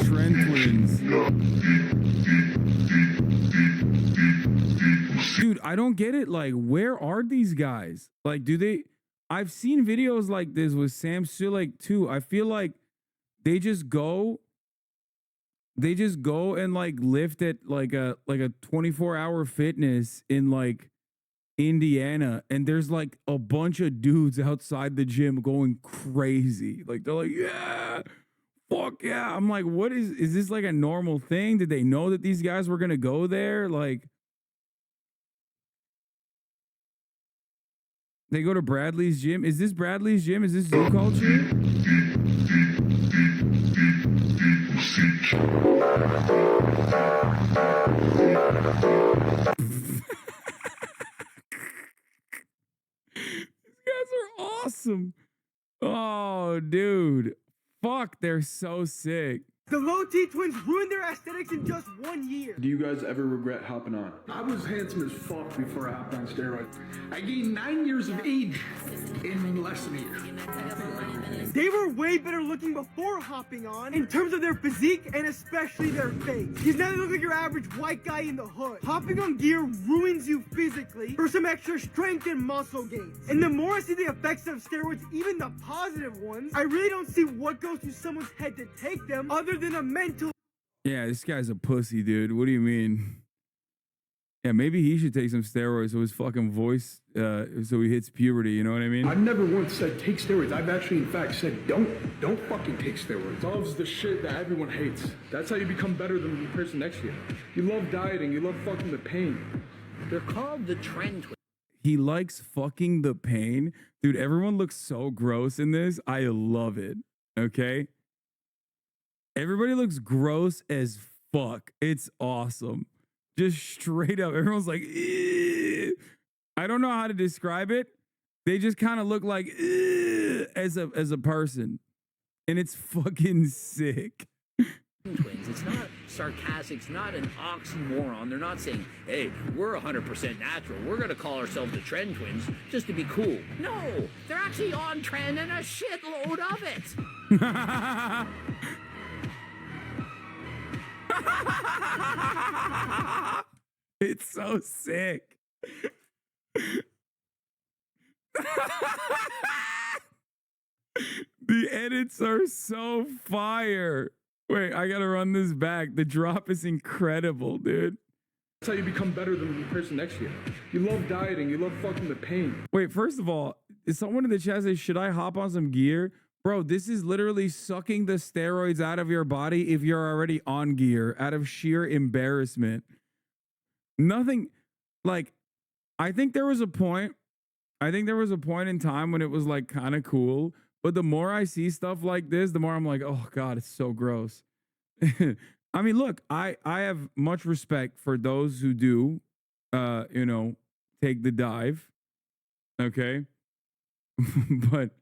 Trend twins. Dude, I don't get it. Like, where are these guys? Like, do they... I've seen videos like this with Sam Sulek too. I feel like they just go and like lift at like a 24-hour fitness in like Indiana, and there's like a bunch of dudes outside the gym going crazy. Like, they're like, yeah, fuck yeah. I'm like, what is this like a normal thing? Did they know that these guys were gonna go there? Like, they go to Bradley's gym. Is this Bradley's gym? Is this zoo culture? These guys are awesome. Oh, dude. Fuck, they're so sick. The low T twins ruined their aesthetics in just 1 year. Do you guys ever regret hopping on? I was handsome as fuck before I hopped on steroids. I gained 9 years of age in less than a year. They were way better looking before hopping on in terms of their physique and especially their face. Because now they look like your average white guy in the hood. Hopping on gear ruins you physically for some extra strength and muscle gains. And the more I see the effects of steroids, even the positive ones, I really don't see what goes through someone's head to take them other than a mental... Yeah, this guy's a pussy, dude. What do you mean? Yeah, maybe he should take some steroids so his fucking voice, so he hits puberty, you know what I mean? I've never once said take steroids. I've actually, in fact, said don't fucking take steroids. Love's the shit that everyone hates. That's how you become better than the person next to you. You love dieting. You love fucking the pain. They're called the trend twins. He likes fucking the pain. Dude, everyone looks so gross in this. I love it, okay? Everybody looks gross as fuck. It's awesome. Just straight up. Everyone's like, ew. I don't know how to describe it. They just kind of look like as a person. And it's fucking sick. Twins. It's not sarcastic. It's not an oxymoron. They're not saying, hey, we're 100% natural. We're going to call ourselves the trend twins just to be cool. No, they're actually on trend and a shitload of it. It's so sick. The edits are so fire. Wait, I gotta run this back. The drop is incredible, dude. That's how you become better than the person next to you. You love dieting. You love fucking the pain. Wait, first of all, is someone in the chat say, should I hop on some gear? Bro, this is literally sucking the steroids out of your body if you're already on gear out of sheer embarrassment. Nothing like, I think there was a point in time when it was like kind of cool, but the more I see stuff like this, the more I'm like, oh God, it's so gross. I mean, look, I have much respect for those who do, you know, take the dive. Okay. But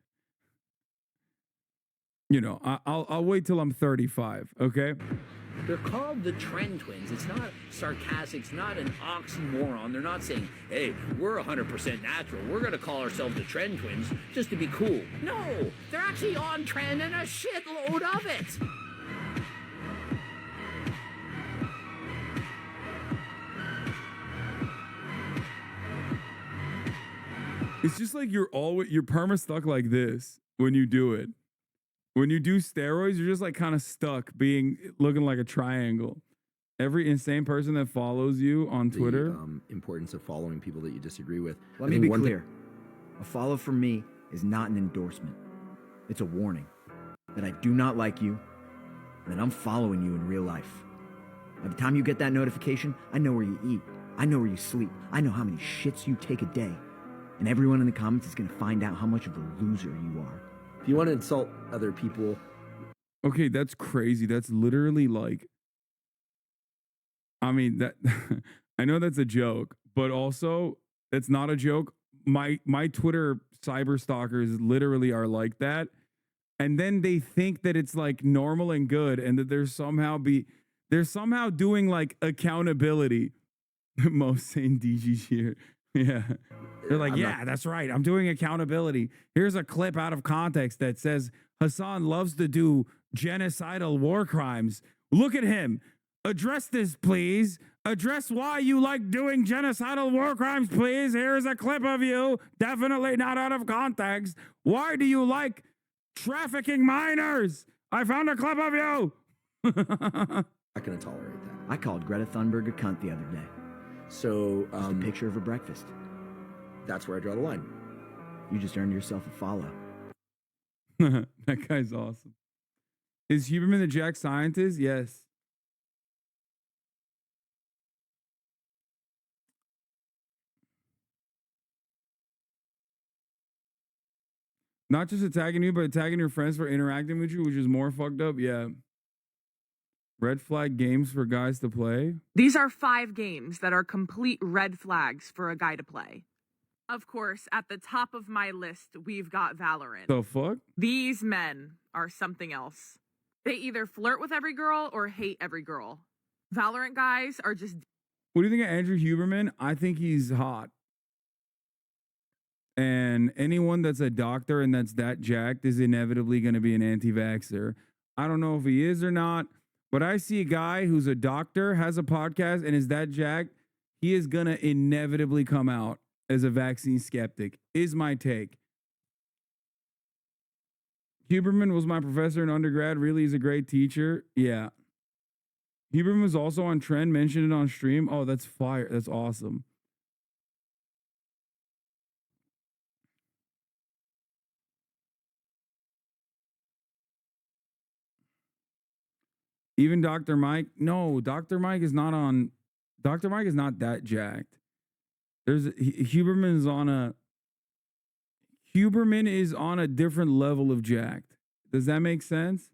you know, I'll wait till I'm 35, okay? They're called the trend twins. It's not sarcastic. It's not an oxymoron. They're not saying, hey, we're 100% natural. We're going to call ourselves the trend twins just to be cool. No, they're actually on trend and a shitload of it. It's just like you're perma stuck like this when you do it. When you do steroids, you're just like kind of stuck looking like a triangle. Every insane person that follows you on Twitter. Importance of following people that you disagree with. Let me be clear. A follow from me is not an endorsement. It's a warning that I do not like you and that I'm following you in real life. By the time you get that notification, I know where you eat. I know where you sleep. I know how many shits you take a day. And everyone in the comments is going to find out how much of a loser you are. If you want to insult other people... Okay, that's crazy. That's literally like... I mean, that I know that's a joke, but also that's not a joke. My Twitter cyber stalkers literally are like that. And then they think that it's like normal and good and that they're somehow doing like accountability. Most sane DG here. Yeah. They're like, yeah, that's right. I'm doing accountability. Here's a clip out of context that says Hassan loves to do genocidal war crimes. Look at him. Address this, please. Address why you like doing genocidal war crimes, please. Here's a clip of you. Definitely not out of context. Why do you like trafficking minors? I found a clip of you. Not going to tolerate that. I called Greta Thunberg a cunt the other day. So, Just a picture of her breakfast. that's where I draw the line. You just earned yourself a follow. That guy's awesome. Is Huberman the Jack scientist? Yes. Not just attacking you, but attacking your friends for interacting with you, which is more fucked up. Yeah. Red flag games for guys to play. These are 5 games that are complete red flags for a guy to play. Of course, at the top of my list, we've got Valorant. The fuck? These men are something else. They either flirt with every girl or hate every girl. Valorant guys are just... What do you think of Andrew Huberman? I think he's hot. And anyone that's a doctor and that's that jacked is inevitably going to be an anti-vaxxer. I don't know if he is or not, but I see a guy who's a doctor, has a podcast, and is that jacked, he is going to inevitably come out as a vaccine skeptic, is my take. Huberman was my professor in undergrad. Really, he's a great teacher. Yeah. Huberman was also on Trend, mentioned it on stream. Oh, that's fire. That's awesome. Even Dr. Mike. No, Dr. Mike is not on. Dr. Mike is not that jacked. Huberman is on a different level of jacked. Does that make sense?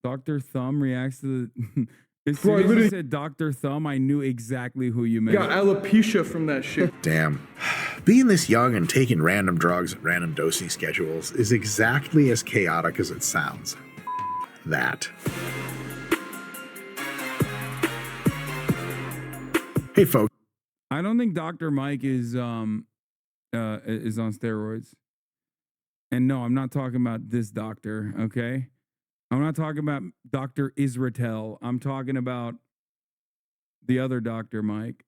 Dr. Thumb reacts to the. As soon as you said Dr. Thumb, I knew exactly who you meant. Got alopecia from that shit. Damn. Being this young and taking random drugs at random dosing schedules is exactly as chaotic as it sounds. That. Hey, folks. I don't think Dr. Mike is on steroids. And no, I'm not talking about this doctor, okay? I'm not talking about Dr. Israel. I'm talking about the other Dr. Mike.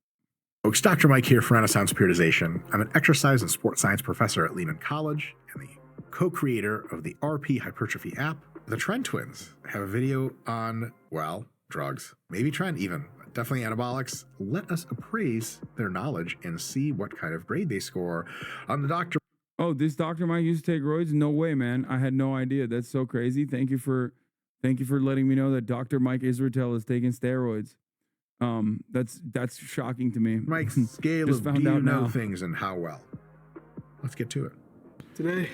Folks, Dr. Mike here for Renaissance Periodization. I'm an exercise and sports science professor at Lehman College and the co-creator of the RP Hypertrophy app. The Trend Twins have a video on, well, drugs, maybe Trend even, definitely anabolics. Let us appraise their knowledge and see what kind of grade they score on the Dr. Oh, this Dr. Mike used to take roids? No way, man. I had no idea. That's so crazy. Thank you for letting me know that Dr. Mike Israel is taking steroids. That's shocking to me. Mike's scale Just of found do you out know now. things and how well. Let's get to it. Today,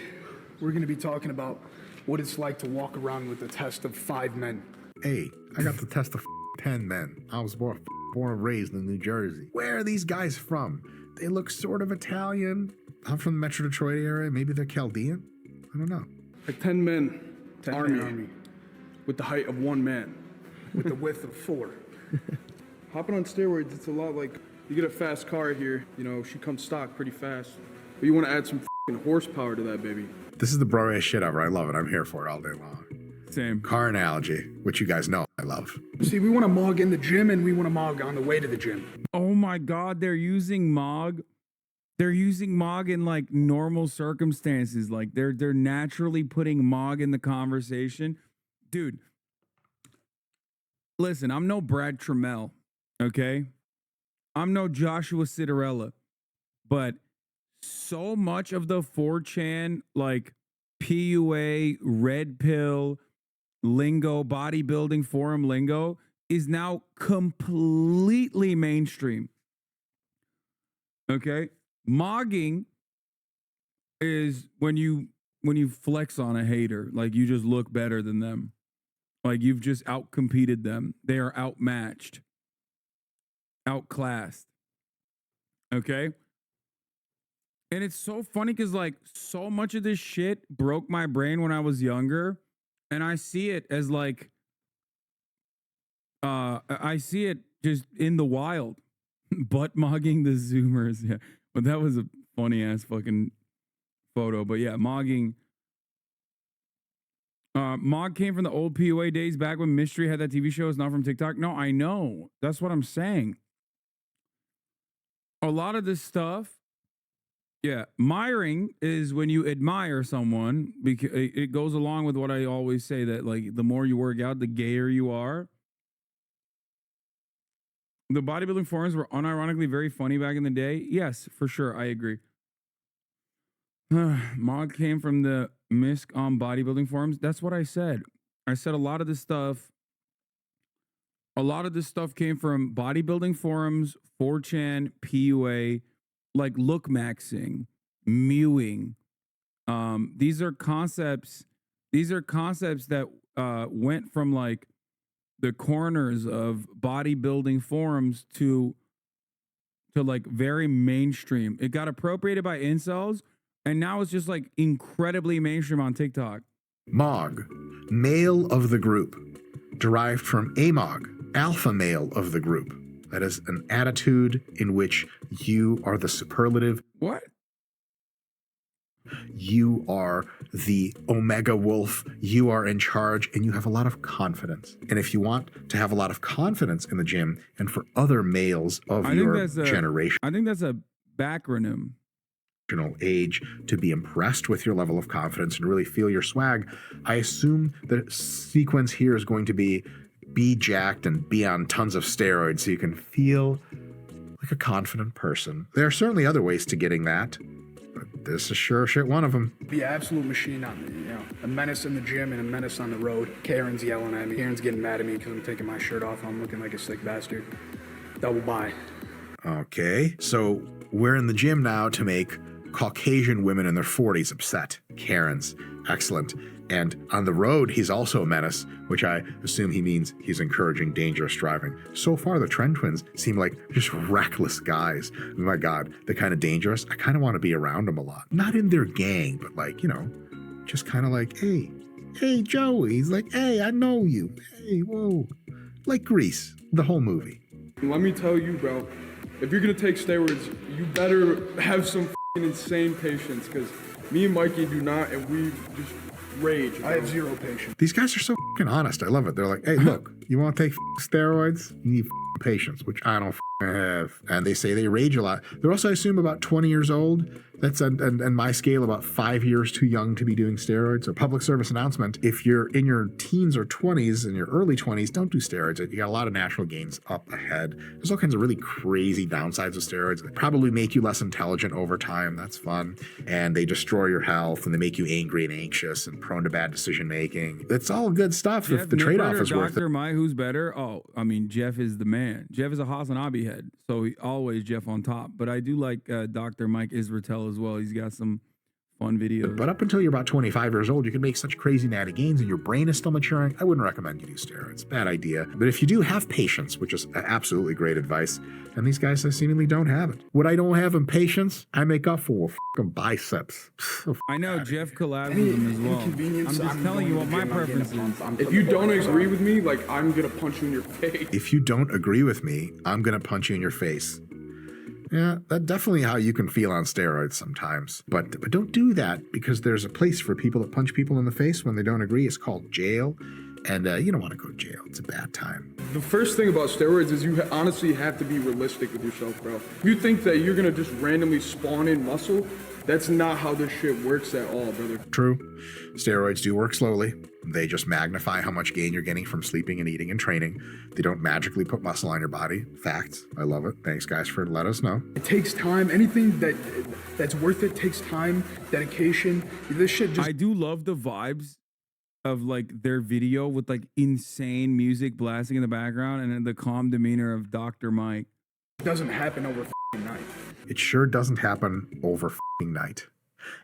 we're going to be talking about what it's like to walk around with a test of 5 men. Hey, I got the test of 10 men. I was born and raised in New Jersey. Where are these guys from? They look sort of Italian. I'm from the Metro Detroit area. Maybe they're Chaldean. I don't know. Like 10 men, 10 army, men army. with the height of 1 man, with the width of 4. Hopping on steroids, it's a lot like you get a fast car here, you know, she comes stock pretty fast. But you want to add some horsepower to that baby. This is the bro ass shit ever. I love it. I'm here for it all day long. Same. Car analogy, which you guys know I love. See, we want to mog in the gym and we want to mog on the way to the gym. Oh my God, they're using Mog. They're using Mog in like normal circumstances. Like they're naturally putting Mog in the conversation. Dude, listen, I'm no Brad Trammell, okay? I'm no Joshua Citarella, but so much of the 4chan, like PUA, red pill, lingo, bodybuilding forum lingo is now completely mainstream. Okay? Mogging is when you flex on a hater, like you just look better than them. Like you've just outcompeted them. They are outmatched, outclassed. Okay? And it's so funny because like so much of this shit broke my brain when I was younger. And I see it as like, I see it just in the wild. Butt mogging the Zoomers. Yeah. But that was a funny ass fucking photo. But yeah, mogging Mog came from the old PUA days back when Mystery had that TV show. It's not from TikTok. No, I know. That's what I'm saying. A lot of this stuff, yeah, miring is when you admire someone, because it goes along with what I always say, that like the more you work out, the gayer you are. The bodybuilding forums were unironically very funny back in the day. Yes, for sure. I agree. Mog came from the MISC on bodybuilding forums. That's what I said. I said a lot of this stuff came from bodybuilding forums, 4chan, PUA, like look maxing, mewing. These are concepts that went from like the corners of bodybuilding forums to like very mainstream. It got appropriated by incels, and now it's just like incredibly mainstream on TikTok. Mog, male of the group, derived from amog, alpha male of the group. That is an attitude in which you are the superlative. What? You are the omega wolf. You are in charge, and you have a lot of confidence. And if you want to have a lot of confidence in the gym and for other males of your generation, I think that's a backronym. Age to be impressed with your level of confidence and really feel your swag, I assume the sequence here is going to be jacked and be on tons of steroids so you can feel like a confident person. There are certainly other ways to getting that, but this is sure shit one of them. The absolute machine on me, you know, a menace in the gym and a menace on the road. Karen's yelling at me. Karen's getting mad at me because I'm taking my shirt off and I'm looking like a sick bastard. Double buy. Okay, so we're in the gym now to make Caucasian women in their 40s upset. Karen's excellent. And on the road, he's also a menace, which I assume he means he's encouraging dangerous driving. So far, the Trend Twins seem like just reckless guys. Oh my God, they're kind of dangerous. I kind of want to be around them a lot. Not in their gang, but like, you know, just kind of like, hey, Joey. He's like, hey, I know you. Hey, whoa. Like Grease, the whole movie. Let me tell you, bro, if you're going to take steroids, you better have some insane patience, because me and Mikey do not, and we just rage. Bro. I have zero patience. These guys are so honest. I love it. They're like, hey, look, you want to take steroids? You need patience, which I don't have. And they say they rage a lot. They're also, I assume, about 20 years old. That's on my scale about 5 years too young to be doing steroids. So public service announcement, if you're in your teens or 20s, in your early 20s, don't do steroids. You got a lot of natural gains up ahead. There's all kinds of really crazy downsides of steroids. They probably make you less intelligent over time. That's fun. And they destroy your health, and they make you angry and anxious and prone to bad decision making. It's all good stuff if the trade-off is worth it. Dr. Mike, who's better? Oh, I mean, Jeff is the man. Jeff is a Hasanabi head, so always Jeff on top. But I do like Dr. Mike Israetel as well. He's got some fun videos. But up until you're about 25 years old, you can make such crazy natty gains and your brain is still maturing. I wouldn't recommend you do steroids. Bad idea. But if you do have patience, which is absolutely great advice, and these guys seemingly don't have it. What I don't have in patience, I make up for with fucking biceps. I know Jeff collabs with them as well. I'm just telling you what my preference is. If you don't agree with me, like, I'm gonna punch you in your face. If you don't agree with me, I'm gonna punch you in your face. Yeah, that's definitely how you can feel on steroids sometimes. But don't do that, because there's a place for people that punch people in the face when they don't agree. It's called jail. And you don't want to go to jail. It's a bad time. The first thing about steroids is you honestly have to be realistic with yourself, bro. If you think that you're going to just randomly spawn in muscle, that's not how this shit works at all, brother. True. Steroids do work slowly. They just magnify how much gain you're getting from sleeping and eating and training. They don't magically put muscle on your body. Facts. I love it. Thanks, guys, for letting us know. It takes time. Anything that's worth it takes time, dedication. This shit just... I do love the vibes of like their video with like insane music blasting in the background and then the calm demeanor of Dr. Mike. It doesn't happen over f***ing night. It sure doesn't happen over f***ing night.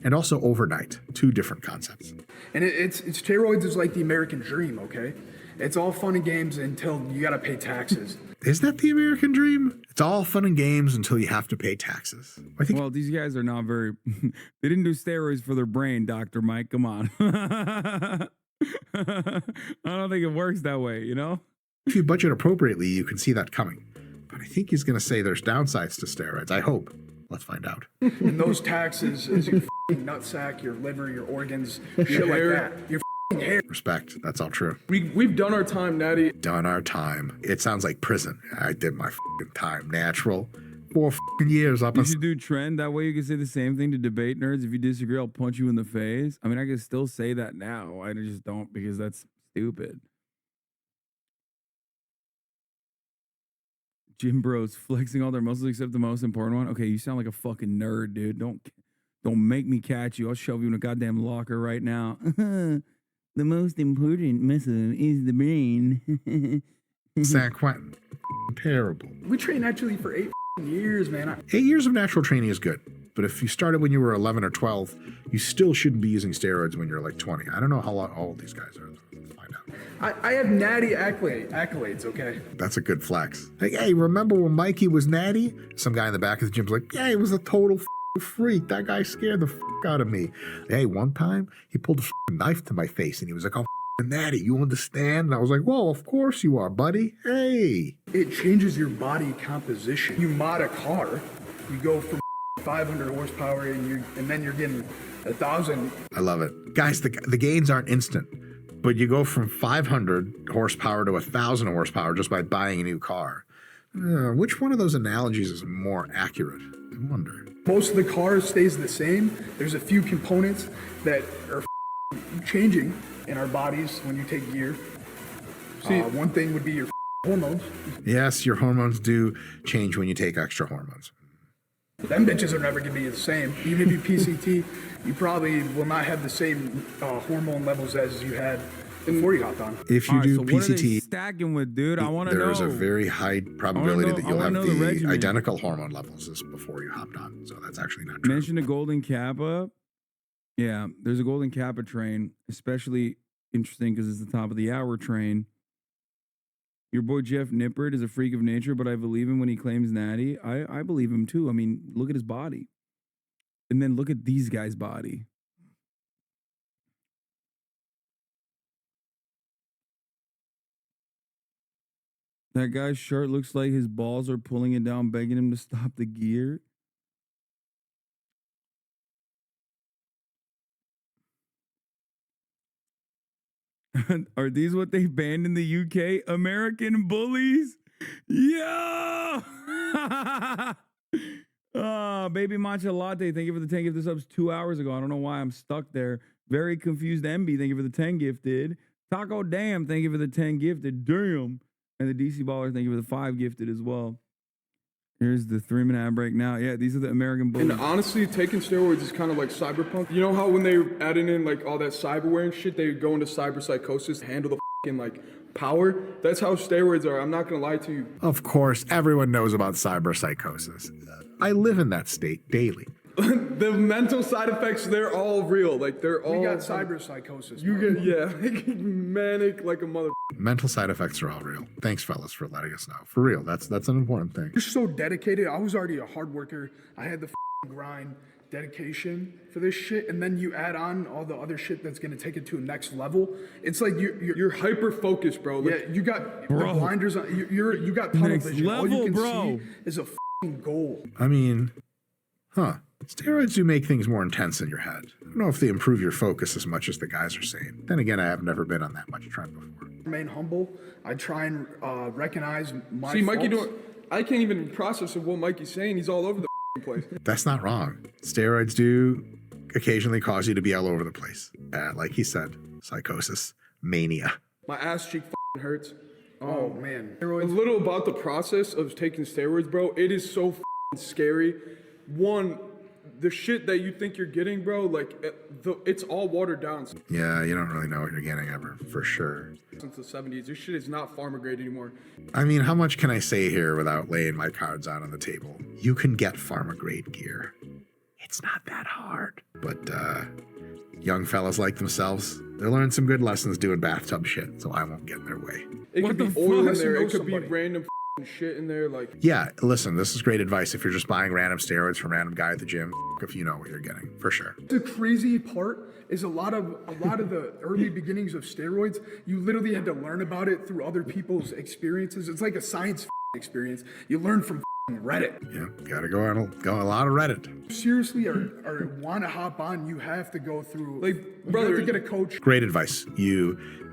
And also overnight. Two different concepts. And it's steroids is like the American dream, okay? It's all fun and games until you gotta pay taxes. Is that the American dream? It's all fun and games until you have to pay taxes. Well, these guys are not very... They didn't do steroids for their brain, Dr. Mike. Come on. I don't think it works that way, you know? If you budget appropriately, you can see that coming. But I think he's going to say there's downsides to steroids. I hope. Let's find out. And those taxes is your f***ing nutsack, your liver, your organs, shit like that. Your hair. Respect. That's all true. We've done our time, Natty. Done our time. It sounds like prison. I did my time. Natural. 4 years up. You should do trend. That way you can say the same thing to debate nerds. If you disagree, I'll punch you in the face. I mean, I can still say that now. I just don't because that's stupid. Gym bros flexing all their muscles except the most important one. Okay, you sound like a fucking nerd, dude. Don't make me catch you. I'll shove you in a goddamn locker right now. The most important muscle is the brain. San Quentin. Terrible. We trained naturally for 8 years, man. 8 years of natural training is good. But if you started when you were 11 or 12, you still shouldn't be using steroids when you're like 20. I don't know how old these guys are. Let's find out. I have natty accolades, okay? That's a good flex. Like, hey, remember when Mikey was natty? Some guy in the back of the gym's like, yeah, he was a total freak. That guy scared the out of me. Hey, one time he pulled a knife to my face and he was like, oh, natty, you understand? And I was like, well, of course you are, buddy. Hey. It changes your body composition. You mod a car, you go from 500 horsepower and then you're getting 1,000. I love it. Guys, the gains aren't instant, but you go from 500 horsepower to 1,000 horsepower just by buying a new car. Which one of those analogies is more accurate? I wonder. Most of the car stays the same. There's a few components that are changing in our bodies when you take gear. See, one thing would be your hormones. Yes, your hormones do change when you take extra hormones. Them bitches are never going to be the same. Even if you PCT, you probably will not have the same hormone levels as you had before you hopped on. If you do so what are they PCT, stacking with, dude? I want to know. there's a very high probability that you'll have the regimen. identical hormone levels as before you hopped on. So that's actually not true. Mention a golden kappa. Yeah, there's a golden kappa train, especially interesting because it's the top of the hour train. Your boy Jeff Nippert is a freak of nature, but I believe him when he claims natty. I believe him too. I mean, look at his body. And then look at these guys' body. That guy's shirt looks like his balls are pulling it down, begging him to stop the gear. Are these what they banned in the UK? American bullies? Yeah! Baby Matcha Latte, thank you for the 10 gifted subs 2 hours ago. I don't know why I'm stuck there. Very confused MB, thank you for the 10 gifted. Taco Damn, thank you for the 10 gifted. Damn. And the DC Baller, thank you for the 5 gifted as well. Here's the 3-minute ad break now. Yeah, these are the American bullies. And honestly, taking steroids is kind of like cyberpunk. You know how when they added in like all that cyberware and shit, they go into cyber psychosis to handle the fucking like power? That's how steroids are. I'm not gonna lie to you. Of course, everyone knows about cyber psychosis. I live in that state daily. The mental side effects, they're all real. Like they're all. We got cyber psychosis. You get like manic like a mother. Mental side effects are all real. Thanks, fellas, for letting us know. For real, that's an important thing. You're so dedicated. I was already a hard worker. I had the grind, dedication for this shit, and then you add on all the other shit that's gonna take it to a next level. It's like you're hyper focused, bro. Like, yeah, you got the blinders on. You got tunnel Next vision. level, all you can bro. see is a goal. I mean, steroids do make things more intense in your head. I don't know if they improve your focus as much as the guys are saying. Then again, I have never been on that much trend before. Remain humble. I try and recognize my see, Mikey faults. I can't even process of what Mikey's saying. He's all over the place. That's not wrong. Steroids do occasionally cause you to be all over the place. Like he said, psychosis, mania. My ass cheek hurts. Oh man. A little about the process of taking steroids, bro. It is so scary. One, the shit that you think you're getting, bro, like it's all watered down. Yeah, you don't really know what you're getting ever, for sure. Since the 70s, this shit is not pharma grade anymore. I mean, how much can I say here without laying my cards out on the table? You can get pharma grade gear. It's not that hard. But young fellas like themselves, they're learning some good lessons doing bathtub shit, so I won't get in their way. It What could the be oil in fuck? there. It could Somebody. be random shit in there. Like, Yeah, listen, this is great advice if you're just buying random steroids from random guy at the gym, if you know what you're getting, for sure. The crazy part is a lot of the early beginnings of steroids. You literally had to learn about it through other people's experiences. It's like a science experience. You learn from Reddit. Yeah, gotta go on a lot of Reddit. Seriously, or want to hop on, you have to go through. Like, you brother, have to get a coach. Great advice.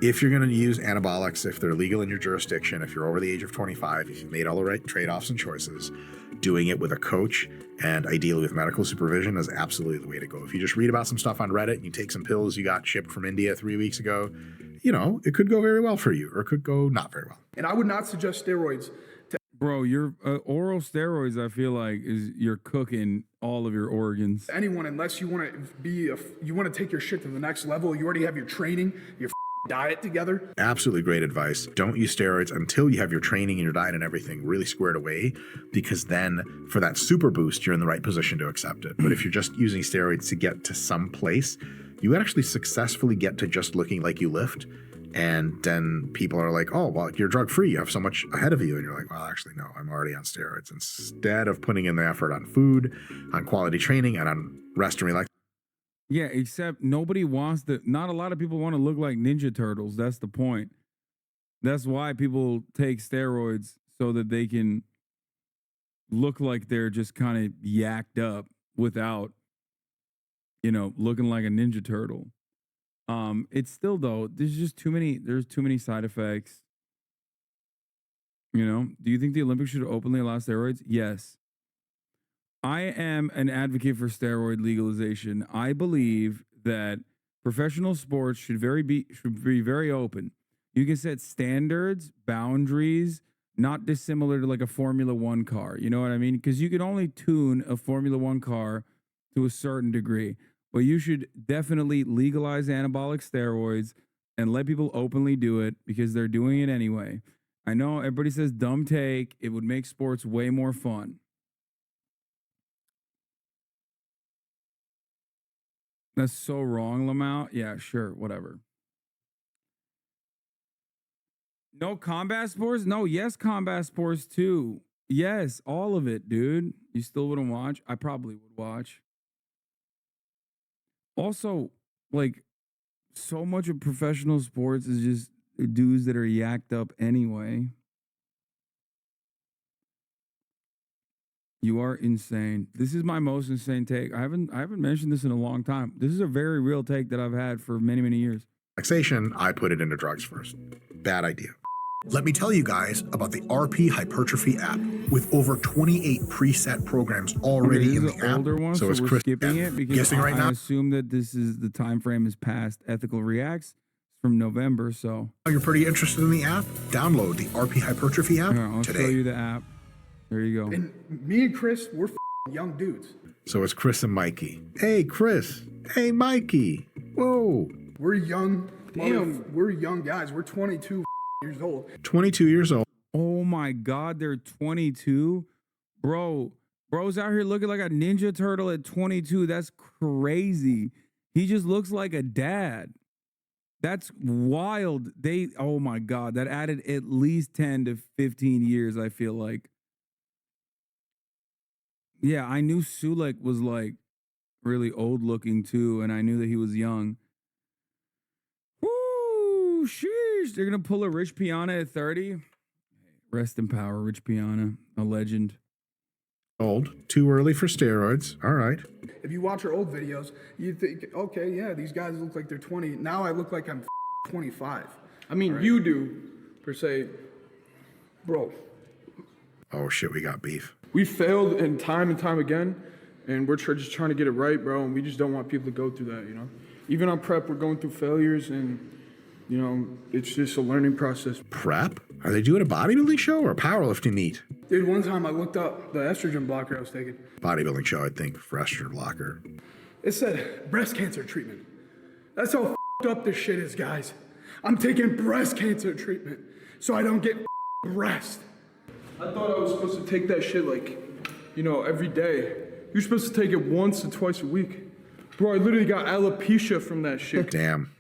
If you're going to use anabolics, if they're legal in your jurisdiction, if you're over the age of 25, if you've made all the right trade-offs and choices, doing it with a coach and ideally with medical supervision is absolutely the way to go. If you just read about some stuff on Reddit and you take some pills you got shipped from India 3 weeks ago, it could go very well for you, or it could go not very well. And I would not suggest steroids. Bro, your oral steroids, I feel like, you're cooking all of your organs. Anyone, unless you want to you want to take your shit to the next level. You already have your training, your diet together. Absolutely great advice. Don't use steroids until you have your training and your diet and everything really squared away, because then for that super boost, you're in the right position to accept it. But if you're just using steroids to get to some place, you actually successfully get to just looking like you lift. And then people are like, oh, well, you're drug free. You have so much ahead of you. And you're like, well, actually, no, I'm already on steroids. Instead of putting in the effort on food, on quality training, and on rest and relax. Yeah, except nobody wants not a lot of people want to look like Ninja Turtles. That's the point. That's why people take steroids, so that they can look like they're just kind of yacked up without, looking like a Ninja Turtle. It's still, though, there's too many side effects. Do you think the Olympics should openly allow steroids? Yes. I am an advocate for steroid legalization. I believe that professional sports should be very open. You can set standards, boundaries, not dissimilar to like a Formula One car. You know what I mean? Because you can only tune a Formula One car to a certain degree. But you should definitely legalize anabolic steroids and let people openly do it, because they're doing it anyway. I know everybody says dumb take. It would make sports way more fun. That's so wrong, Lamau. Yeah, sure, whatever. No combat sports? No, yes, combat sports too. Yes, all of it, dude. You still wouldn't watch? I probably would watch. Also, like, so much of professional sports is just dudes that are yacked up anyway. You are insane. This is my most insane take. I haven't mentioned this in a long time. This is a very real take that I've had for many, many years. Relaxation, I put it into drugs first. Bad idea. Let me tell you guys about the RP Hypertrophy app with over 28 preset programs already in the app. Older one, so it's we're Chris skipping it because guessing right now. I assume that this is the time frame is past Ethical Reacts from November. So you're pretty interested in the app? Download the RP Hypertrophy app I'll today. show you the app. There you go. And me and Chris, we're young dudes. So it's Chris and Mikey. Hey, Chris. Hey, Mikey. Whoa. We're young. Damn, we're young guys. We're 22 years old. 22 years old. Oh my God, they're 22? Bro's out here looking like a Ninja Turtle at 22. That's crazy. He just looks like a dad. That's wild. Oh my God, that added at least 10 to 15 years, I feel like. Yeah, I knew Sulek was like really old looking too, and I knew that he was young. Woo, sheesh. They're going to pull a Rich Piana at 30. Rest in power, Rich Piana, a legend. Old. Too early for steroids. All right. If you watch our old videos, you think, okay, yeah, these guys look like they're 20. Now I look like I'm 25. I mean, you do, per se. Bro. Oh, shit, we got beef. We failed and time again, and we're just trying to get it right, bro, and we just don't want people to go through that, Even on prep, we're going through failures, and, it's just a learning process. Prep? Are they doing a bodybuilding show or a powerlifting meet? Dude, one time I looked up the estrogen blocker I was taking. Bodybuilding show, I think, for estrogen blocker. It said breast cancer treatment. That's how f***ed up this shit is, guys. I'm taking breast cancer treatment so I don't get breast. I thought I was supposed to take that shit every day. You're supposed to take it once or twice a week. Bro, I literally got alopecia from that shit. Damn.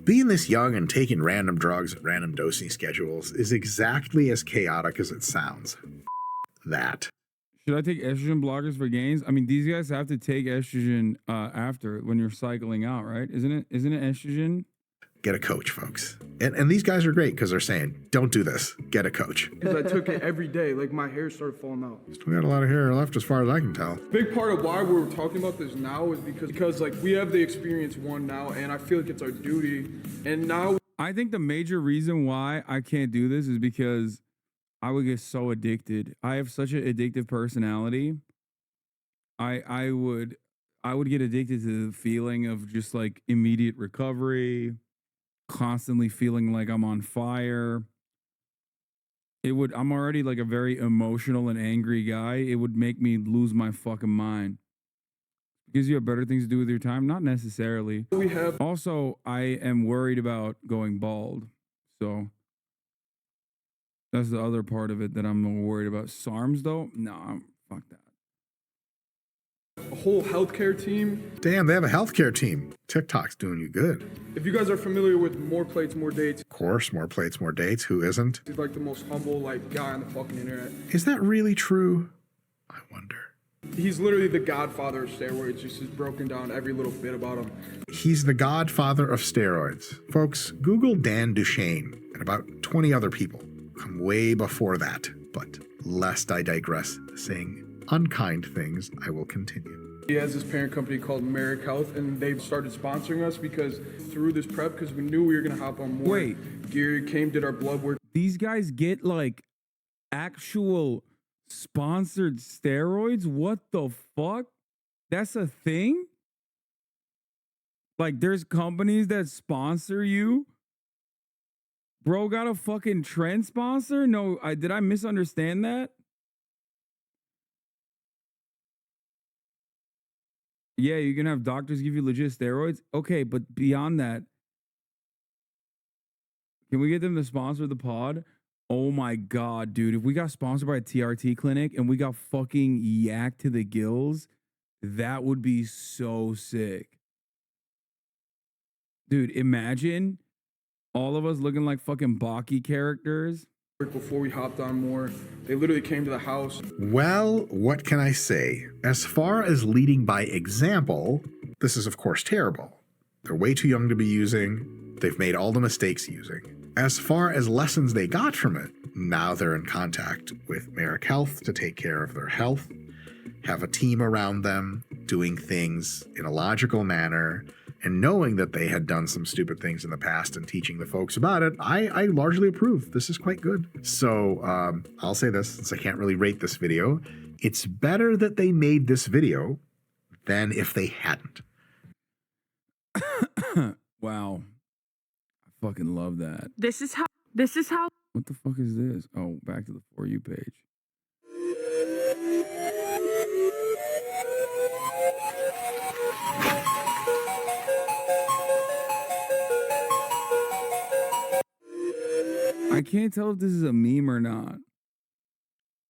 Being this young and taking random drugs at random dosing schedules is exactly as chaotic as it sounds. That. Should I take estrogen blockers for gains? I mean, these guys have to take estrogen after when you're cycling out, right? Isn't it estrogen? get a coach, folks. And these guys are great because they're saying, don't do this, get a coach. Because I took it every day, like my hair started falling out. Still got a lot of hair left as far as I can tell. Big part of why we're talking about this now is because like we have the experience one now, and I feel like it's our duty. And now I think the major reason why I can't do this is because I would get so addicted. I have such an addictive personality. I would get addicted to the feeling of just like immediate recovery, constantly feeling like I'm on fire. I'm already like a very emotional and angry guy. It would make me lose my fucking mind. Because you have better things to do with your time? Not necessarily. we have Also, I am worried about going bald. So that's the other part of it that I'm more worried about. SARMs though? No, fuck that. a whole healthcare team. Damn, they have a healthcare team. TikTok's doing you good. If you guys are familiar with More Plates, More Dates, Of course, more plates, more dates. Who isn't? he's like the most humble like guy on the fucking internet. Is that really true? I wonder. He's literally the godfather of steroids, just has broken down every little bit about him. He's the godfather of steroids. Folks, Google Dan Duchesne and about 20 other people come way before that. But lest I digress, saying unkind things, I will continue. He has this parent company called Merrick Health, and they've started sponsoring us because through this prep, because we knew we were going to hop on more Wait. gear, came, did our blood work. These guys get like actual sponsored steroids? What the fuck? That's a thing? Like there's companies that sponsor you? Bro got a fucking trend sponsor? No, did I misunderstand that? Yeah, you can have doctors give you legit steroids. Okay, but beyond that, can we get them to sponsor the pod? Oh my God, dude. If we got sponsored by a TRT clinic and we got fucking yacked to the gills, that would be so sick. Dude, imagine all of us looking like fucking Baki characters. Before we hopped on more, they literally came to the house. Well, what can I say? As far as leading by example, this is of course terrible. They're way too young to be using. They've made all the mistakes using. As far as lessons they got from it, now they're in contact with Merrick Health to take care of their health, have a team around them, doing things in a logical manner, and knowing that they had done some stupid things in the past and teaching the folks about it, I largely approve. This is quite good. So I'll say this, since I can't really rate this video, it's better that they made this video than if they hadn't. Wow. I fucking love that. This is how What the fuck is this? Oh, back to the For You page. I can't tell if this is a meme or not.